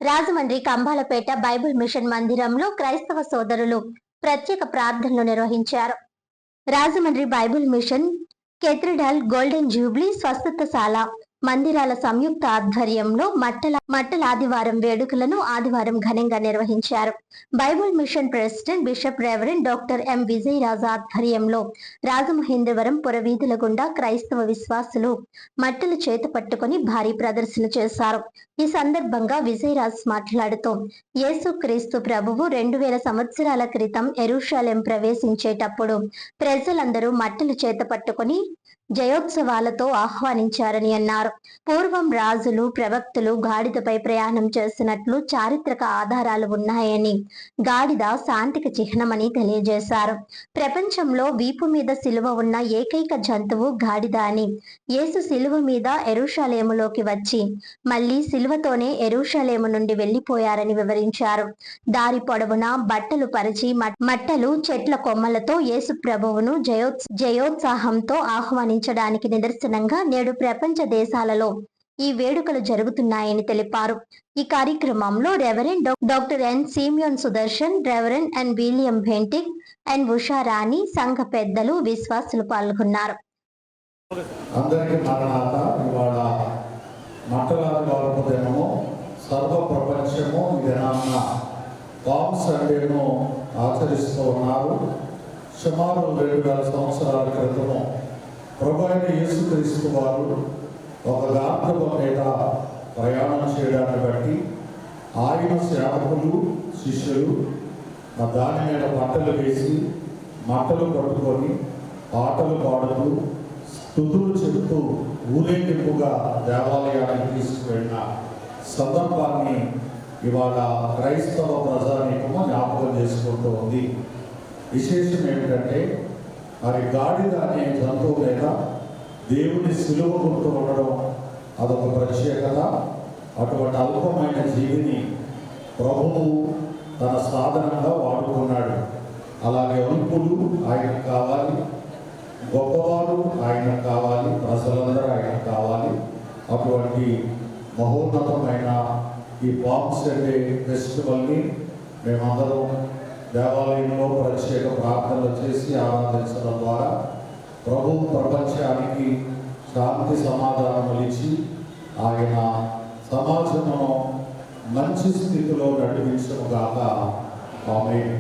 Rajahmundry Kambalapeta Bible machine మందిరంలో క్రైస్తవ సోదరులు ప్రత్యేక ప్రార్థనలు నిర్వహించారు. Rajahmundry bible mission cathedral golden jubilee స్వస్థతశాల మందిరాల సంయుక్త ఆధ్వర్యంలో మట్టల ఆదివారం వేడుకలను ఆదివారం ఘనంగా నిర్వహించారు. Bible mission president bishop reverend doctor M Vijayaraju ఆధ్వర్యంలో రాజమహేంద్రవరం పురవీధుల గుండా క్రైస్తవ విశ్వాసులు మట్టలు చేత పట్టుకుని భారీ ప్రదర్శన చేశారు. ఈ సందర్భంగా విజయరాజు మాట్లాడుతూ యేసుక్రీస్తు ప్రభువు 2000 సంవత్సరాల క్రితం యెరూషలేం ప్రవేశించేటప్పుడు ప్రజలందరూ మట్టలు చేత పట్టుకుని జయోత్సవాలతో ఆహ్వానించారని అన్నారు. పూర్వం రాజులు ప్రవక్తలు గాడిదపై ప్రయాణం చేసినట్లు చారిత్రక ఆధారాలు ఉన్నాయని, గాడిద శాంతికి చిహ్నమని తెలియజేశారు. ప్రపంచంలో వీపు మీద సిలువ ఉన్న ఏకైక జంతువు గాడిద అని, యేసు సిలువ మీద యెరూషలేములోకి వచ్చి మళ్లీ సిలువతోనే యెరూషలేము నుండి వెళ్లిపోయారని వివరించారు. దారి పొడవునా బట్టలు పరిచి మట్టలు చెట్ల కొమ్మలతో యేసు ప్రభువును జయోత్సాహంతో ఆహ్వానించడానికి నిదర్శనంగా నేడు ప్రపంచ దేశాలలో ఈ వేడుకలు జరుగుతున్నాయని తెలిపారు. ఈ కార్యక్రమంలో reverend doctor N Simeon Sudarshan, reverend N William Bentick, N Usharani, సంఘ పెద్దలు, విశ్వాసులు పాల్గొన్నారు. అందరికీ మరణాత. ఇవాళ మట్టలాది దినము, సర్వ ప్రపంచము ఈ దినాన్న పామ్ సండేను ఆచరిస్తూ ఉన్నారు. సుమారు 2000 సంవత్సరాల క్రితము ప్రభు అయిన యేసుక్రీస్తు వారు ఒక గార్ధబ మీద ప్రయాణం చేయడాన్ని బట్టి ఆయన సేవకులు, శిష్యులు దాని మీద బట్టలు వేసి మట్టలు పట్టుకొని పాటలు పాడుతూ స్తుతులు చెబుతూ ఊరేగింపుగా దేవాలయానికి తీసుకువెళ్ళిన సందర్భాన్ని ఇవాళ క్రైస్తవ ప్రజానీకము జ్ఞాపకం చేసుకుంటూ ఉంది. విశేషం ఏమిటంటే, మరి గాడిద అనే జంతువు మీద దేవుని సిలువ గుర్తు ఉండడం అదొక ప్రత్యేకత. అటువంటి అల్పమైన జీవిని ప్రభువు తన సాధనంగా వాడుకున్నాడు. అలాగే అల్పులు ఆయనకు కావాలి, గొప్పవారు ఆయనకు కావాలి, ప్రజలందరూ ఆయనకు కావాలి. అటువంటి మహోన్నతమైన ఈ పామ్ సండే ఫెస్టివల్ని మేమందరం దేవాలయంలో ప్రత్యేక ప్రార్థనలు చేసి ఆరాధించడం ద్వారా ప్రభు ప్రపంచానికి శాంతి సమాధానం ఇచ్చి ఆయన సమాజమును మంచి స్థితిలో నడిపించడం గాక. ఆమేన్.